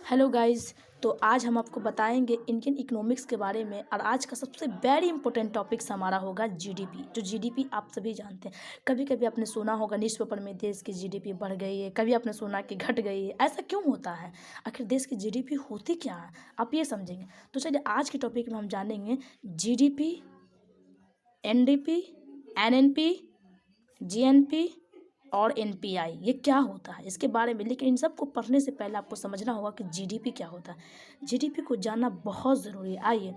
Hello guys. तो आज हम आपको बताएंगे इंडियन इकोनॉमिक्स के बारे में और आज का सबसे वेरी इंपॉर्टेंट टॉपिक्स हमारा होगा जीडीपी। जो जीडीपी आप सभी जानते हैं, कभी कभी आपने सुना होगा न्यूज़पेपर में देश की जीडीपी बढ़ गई है, कभी आपने सुना कि घट गई है। ऐसा क्यों होता है? आखिर देश की जीडीपी होती क्या है, आप ये समझेंगे। तो चलिए आज के टॉपिक में हम जानेंगे जीडीपी, एनडीपी, एनएनपी, जीएनपी और एनपीआई ये क्या होता है इसके बारे में। लेकिन इन सब को पढ़ने से पहले आपको समझना होगा कि जीडीपी क्या होता है। जीडीपी को जानना बहुत ज़रूरी है। आइए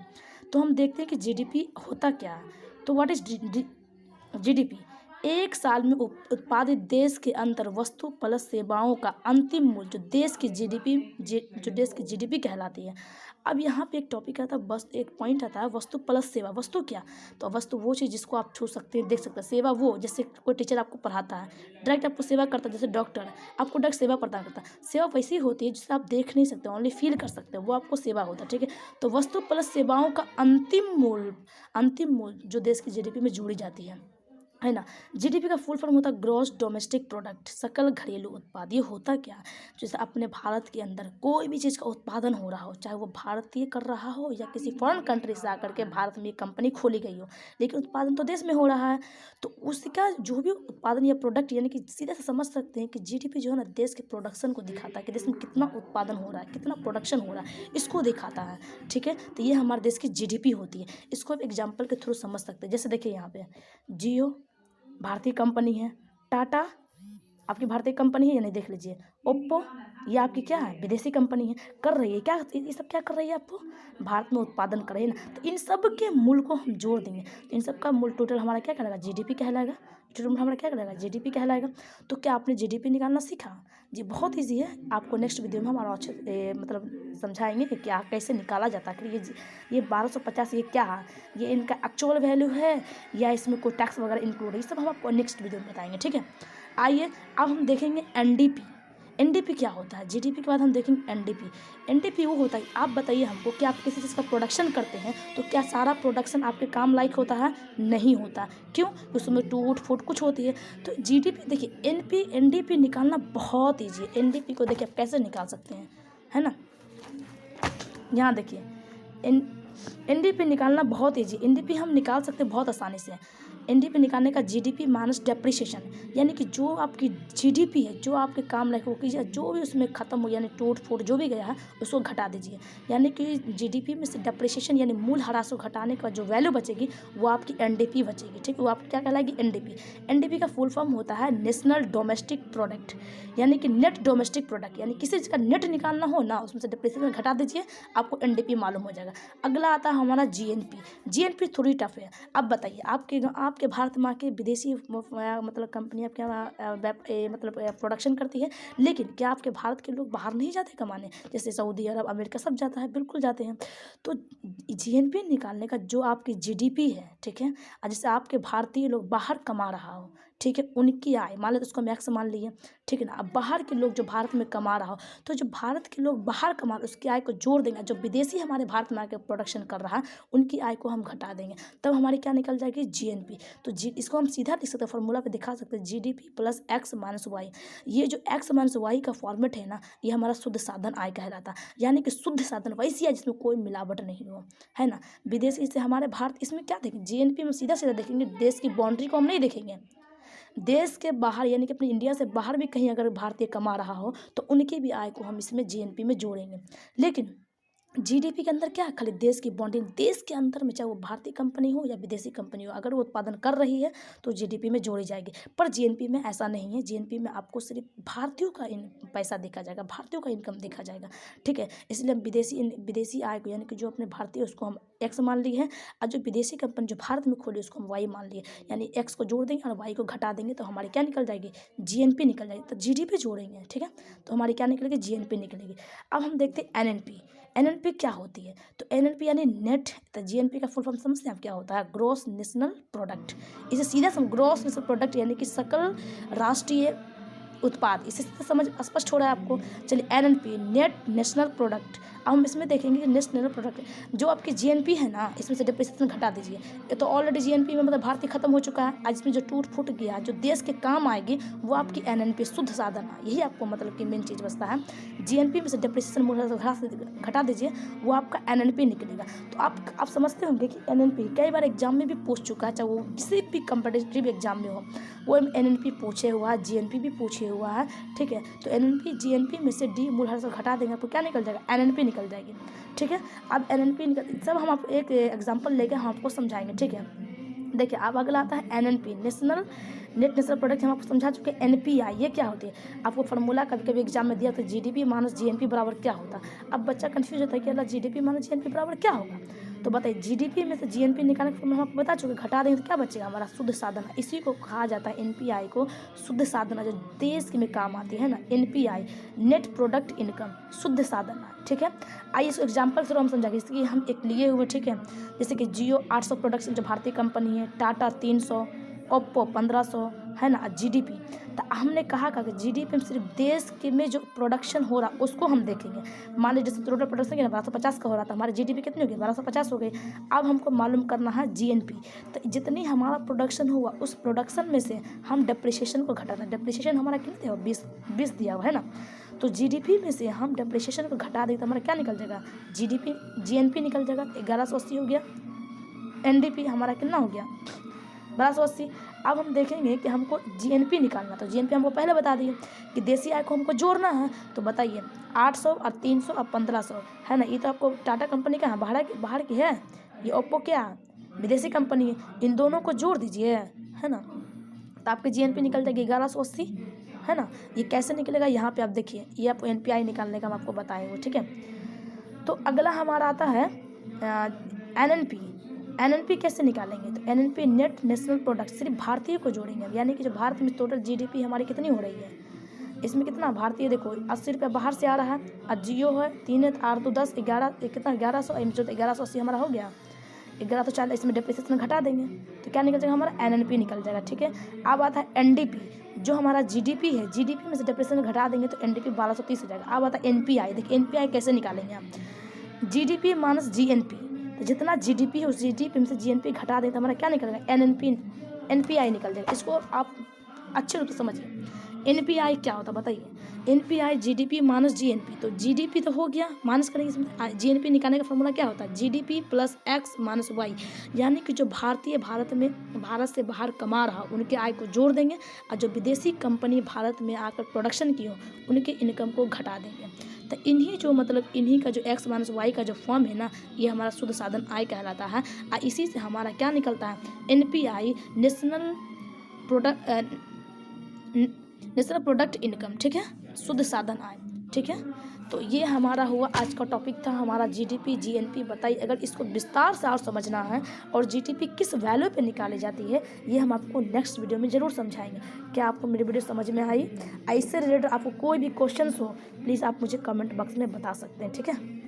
तो हम देखते हैं कि जीडीपी होता क्या है। तो व्हाट इज जीडीपी? एक साल में उत्पादित देश के अंतर वस्तु प्लस सेवाओं का अंतिम मूल्य जो देश की जीडीपी कहलाती है। अब यहाँ पे एक टॉपिक आता है, बस एक पॉइंट आता है, वस्तु प्लस सेवा। वस्तु क्या? तो वस्तु वो चीज़ जिसको आप छू सकते हैं, देख सकते हैं। सेवा वो, जैसे कोई टीचर आपको पढ़ाता है, डायरेक्ट आपको सेवा करता है, जैसे डॉक्टर आपको डायरेक्ट सेवा प्रदान करता है। सेवा वैसी होती है जिसे आप देख नहीं सकते, ओनली फील कर सकते हैं, वो आपको सेवा होता है। ठीक है, तो वस्तु प्लस सेवाओं का अंतिम मूल्य जो देश की जीडीपी में जोड़ी जाती है ना। जीडीपी का फुल फॉर्म होता है ग्रॉस डोमेस्टिक प्रोडक्ट, सकल घरेलू उत्पाद। ये होता क्या है? जैसे अपने भारत के अंदर कोई भी चीज़ का उत्पादन हो रहा हो, चाहे वो भारतीय कर रहा हो या किसी फॉरेन कंट्री से आकर के भारत में एक कंपनी खोली गई हो, लेकिन उत्पादन तो देश में हो रहा है। तो उसका जो भी उत्पादन या प्रोडक्ट, यानी कि सीधे से समझ सकते हैं कि जीडीपी जो है ना, देश के प्रोडक्शन को दिखाता है कि देश में कितना उत्पादन हो रहा है, कितना प्रोडक्शन हो रहा है, इसको दिखाता है। ठीक है, तो ये हमारे देश की जीडीपी होती है। इसको आप एग्जाम्पल के थ्रू समझ सकते हैं। जैसे देखिए यहाँ पे जियो भारतीय कंपनी है, टाटा आपकी भारतीय कंपनी है या नहीं, देख लीजिए। ओप्पो ये आपकी क्या है, विदेशी कंपनी है। कर रही है क्या, ये सब क्या कर रही है, आपको भारत में उत्पादन कर रही है ना। तो इन सब के मूल को हम जोड़ देंगे तो इन सब का मूल टोटल हमारा क्या कहलाएगा, जीडीपी कहलाएगा। टोटल हमारा क्या कहलाएगा, जीडीपी कहलाएगा। तो क्या आपने जीडीपी निकालना सीखा? जी बहुत ईजी है। आपको नेक्स्ट वीडियो में हमारा अच्छे मतलब समझाएंगे कि क्या कैसे निकाला जाता है। ये 1250 ये क्या है, ये इनका एक्चुअल वैल्यू है या इसमें कोई टैक्स वगैरह इंक्लूड है, ये सब हम आपको नेक्स्ट वीडियो में बताएंगे। ठीक है, आइए अब हम देखेंगे एनडीपी। एनडीपी क्या होता है? जीडीपी के बाद हम देखेंगे एनडीपी। एनडीपी वो होता है, आप बताइए हमको कि आप किसी चीज़ का प्रोडक्शन करते हैं तो क्या सारा प्रोडक्शन आपके काम लायक होता है? नहीं होता। क्यों? उसमें टूट फूट कुछ होती है। तो जीडीपी देखिए, एनडीपी निकालना बहुत ईजी है। एनडीपी को देखिए आप कैसे निकाल सकते हैं, है ना। यहाँ देखिए एनडीपी निकालना बहुत ईजी। एनडीपी हम निकाल सकते हैं बहुत आसानी से। एनडीपी निकालने का जीडीपी माइनस डेप्रिसिएशन, यानी कि जो आपकी जीडीपी है, जो आपके काम लायक हो कीजिए, जो भी उसमें खत्म हो यानी टूट फूट जो भी गया है उसको घटा दीजिए। यानी कि जीडीपी में से डेप्रिसिएशन यानी मूल ह्रास को घटाने का जो वैल्यू बचेगी वो आपकी एनडीपी बचेगी। ठीक है, वो आपकी क्या कहलाएगी, एनडीपी। एनडीपी का फुल फॉर्म होता है नेशनल डोमेस्टिक प्रोडक्ट, यानी कि नेट डोमेस्टिक प्रोडक्ट। यानी किसी चीज़ का नेट निकालना हो ना, उसमें से डेप्रिसिएशन घटा दीजिए, आपको एनडीपी मालूम हो जाएगा। अगला आता है हमारा जीएनपी। जीएनपी थोड़ी टफ है। अब बताइए आपके भारत में के विदेशी मतलब कंपनियां क्या मतलब प्रोडक्शन करती है, लेकिन क्या आपके भारत के लोग बाहर नहीं जाते कमाने? जैसे सऊदी अरब, अमेरिका सब जाता है, बिल्कुल जाते हैं। तो जीएनपी निकालने का जो आपकी जीडीपी है, ठीक है, जैसे आपके भारतीय लोग बाहर कमा रहा हो, ठीक है, उनकी आय मान लेते उसको मैक्स मान लिए, ठीक है ना। अब बाहर के लोग जो भारत में कमा रहा हो, तो जो भारत के लोग बाहर कमा उसकी आय को जोड़ देंगे। जो विदेशी हमारे भारत में आके प्रोडक्शन कर रहा है उनकी आय को हम घटा देंगे, तब हमारी क्या निकल जाएगी, जीएनपी। तो इसको हम सीधा लिख सकते हैं, फॉर्मूला पे दिखा सकते हैं, GDP plus x minus y. ये जो एक्स माइनस वाई का फॉर्मेट है ना, ये हमारा शुद्ध साधन आय कहलाता है। यानी कि शुद्ध साधन वैसी है जिसमें कोई मिलावट नहीं हो, है ना। विदेशी से हमारे भारत, इसमें क्या देखेंगे, जीएनपी में सीधा सीधा देखेंगे, देश की बाउंड्री को हम नहीं देखेंगे। देश के बाहर यानी कि अपने इंडिया से बाहर भी कहीं अगर भारतीय कमा रहा हो तो उनकी भी आय को हम इसमें जीएनपी में जोड़ेंगे। लेकिन जीडीपी के अंदर क्या है, खाली देश की बॉन्डिंग, देश के अंदर में चाहे वो भारतीय कंपनी हो या विदेशी कंपनी हो, अगर वो उत्पादन कर रही है तो जीडीपी में जोड़ी जाएगी। पर जीएनपी में ऐसा नहीं है। जीएनपी में आपको सिर्फ भारतीयों का पैसा देखा जाएगा, भारतीयों का इनकम देखा जाएगा। ठीक है, इसलिए हम विदेशी आय को यानी कि जो अपने भारतीय उसको हम एक्स मान लिए हैं, और जो विदेशी कंपनी जो भारत में खोली उसको हम वाई मान लिए। यानी एक्स को जोड़ देंगे और वाई को घटा देंगे तो हमारी क्या निकल जाएगी, जीएनपी निकल जाएगी। तो जीडीपी जोड़ेंगे, ठीक है, तो हमारी क्या निकलेगी, जीएनपी निकलेगी। अब हम देखते हैं एनएनपी। एनएनपी क्या होती है? तो एनएनपी यानी नेट, तो जीएनपी का फुल फॉर्म समझते हैं आप क्या होता है, ग्रॉस नेशनल प्रोडक्ट। इसे सीधा ग्रॉस नेशनल प्रोडक्ट यानी कि सकल राष्ट्रीय उत्पाद। इससे समझ स्पष्ट हो रहा है आपको। चलिए एनएनपी नेट नेशनल प्रोडक्ट, अब हम इसमें देखेंगे कि नेशनल प्रोडक्ट जो आपकी जीएनपी है ना, इसमें से डिप्रिसिएशन घटा दीजिए। ये तो ऑलरेडी जीएनपी में मतलब भारतीय खत्म हो चुका है। आज इसमें जो टूट फूट गया, जो देश के काम आएगी, वो आपकी एनएनपी शुद्ध साधन है। यही आपको मतलब कि मेन चीज़ बचता है। जीएनपी में से डिप्रिसिएशन घटा दीजिए, वो आपका एनएनपी निकलेगा। तो आप समझते होंगे कि एनएनपी कई बार एग्जाम में भी पूछ चुका है, चाहे वो किसी भी कम्पिटिटिव एग्जाम में हो, वो एनएनपी पूछे हुआ है, जीएनपी भी पूछे हुआ है। ठीक है, तो एनएनपी जीएनपी में से डी मूलधन से घटा देंगे, आपको क्या निकल जाएगा? एनएनपी निकल जाएगी। ठीक है, अब एनएनपी निकल, सब हम आपको एक एग्जाम्पल लेके हम आपको समझाएंगे। ठीक है, देखिए अब अगला आता है NNP national net national product. हम आपको समझा चुके हैं। एनपीआई ये क्या होती है? आपको फार्मूला कभी कभी एग्जाम में दिया तो जीडीपी माइनस जीएनपी बराबर क्या होता है। अब बच्चा कंफ्यूज होता है कि अल्लाह जीडीपी माइनस जीएनपी बराबर क्या होगा। तो बताइए, जीडीपी में से जीएनपी निकालने का हम आपको बता चुके, घटा देंगे तो क्या बचेगा? हमारा शुद्ध साधन है। इसी को कहा जाता है एनपीआई को, शुद्ध साधन है, जो देश में काम आती है ना। एनपीआई नेट प्रोडक्ट इनकम शुद्ध साधन है। ठीक है, आइए इस एग्जाम्पल से हम समझाएंगे। जैसे कि हम एक लिए हुए, ठीक है, जैसे कि जियो 800 प्रोडक्ट्स जो भारतीय कंपनी है, टाटा 300, ओप्पो 1500 है ना। जीडीपी तो हमने कहा कि जीडीपी में सिर्फ देश के में जो प्रोडक्शन हो रहा उसको हम देखेंगे। मान लीजिए जैसे टोटल प्रोडक्शन क्या 1250 का हो रहा था, हमारी जीडीपी कितनी हो गई? 1250 हो गई। अब हमको मालूम करना है जीएनपी। तो जितनी हमारा प्रोडक्शन हुआ, उस प्रोडक्शन में से हम डेप्रिसिएशन को घटाना। डेप्रिसिएशन हमारा कितना दिया हुआ? 20 दिया हुआ है ना। तो जीडीपी में से हम डेप्रिसिएशन को घटा दें तो हमारा क्या निकल जाएगा? जीडीपी जीएनपी निकल जाएगा। 1180 हो गया। एनडीपी हमारा कितना हो गया? 1280। अब हम देखेंगे कि हमको जीएनपी निकालना, तो जीएनपी हमको पहले बता दिए कि देसी आय को हमको जोड़ना है। तो बताइए 800 और 300 और 1500 है ना। ये तो आपको टाटा कंपनी का है, बाहर की है। ये ओप्पो क्या है? विदेशी कंपनी है। इन दोनों को जोड़ दीजिए, है ना, तो आपकी जीएनपी निकल जाएगी 1180, है ना। ये कैसे निकलेगा? यहाँ पे आप देखिए, ये आपको एनपीआई निकालने का हम आपको बताएंगे। ठीक है, तो अगला हमारा आता है एनएनपी। एनएनपी कैसे निकालेंगे? तो एनएनपी नेट नेशनल प्रोडक्ट, सिर्फ भारतीय को जोड़ेंगे। यानी कि जो भारत में टोटल जीडीपी हमारी कितनी हो रही है, इसमें कितना भारतीय, देखो 80 रुपया बाहर से आ रहा है, और जियो है 3 है, 8 2 10 11 कितना 1100, 1180 हमारा हो गया। 1140 इसमें डिप्रिसिएशन घटा देंगे तो क्या निकल जाएगा? हमारा एनएनपी निकल जाएगा। ठीक है, अब आता है एनडीपी, जो हमारा जीडीपी है, जीडीपी में से डिप्रिसिएशन घटा देंगे तो एनडीपी 1230 हो जाएगा। अब आता है एनपीआई। देखिए एनपीआई कैसे निकालेंगे आप? जीडीपी माइनस जीएनपी, तो जितना जीडीपी है उस जीडीपी में से जीएनपी घटा दें तो हमारा क्या निकलेगा? एनपीआई निकल जाएगा। इसको आप अच्छे रूप से समझिए। एनपीआई क्या होता है बताइए? NPI GDP minus GNP. तो जीडीपी तो हो गया, माइनस करेंगे इसमें। जीएनपी निकालने का फॉर्मूला क्या होता है? GDP plus x minus y. यानी कि जो भारतीय भारत से बाहर कमा रहा उनके आय को जोड़ देंगे, और जो विदेशी कंपनी भारत में आकर प्रोडक्शन की हो उनके इनकम को घटा देंगे। तो इन्हीं का जो एक्स माइनस वाई का जो फॉर्म है ना, ये हमारा शुद्ध साधन आय कहलाता है। और इसी से हमारा क्या निकलता है? NPI national product income. ठीक है, शुद्ध साधन आय। ठीक है, तो ये हमारा हुआ आज का टॉपिक था, हमारा जीडीपी जीएनपी। बताइए, अगर इसको विस्तार से और समझना है और जीडीपी किस वैल्यू पे निकाली जाती है, ये हम आपको नेक्स्ट वीडियो में ज़रूर समझाएंगे। क्या आपको मेरी वीडियो समझ में आई? इससे रिलेटेड आपको कोई भी क्वेश्चंस हो, प्लीज़ आप मुझे कमेंट बॉक्स में बता सकते हैं। ठीक है।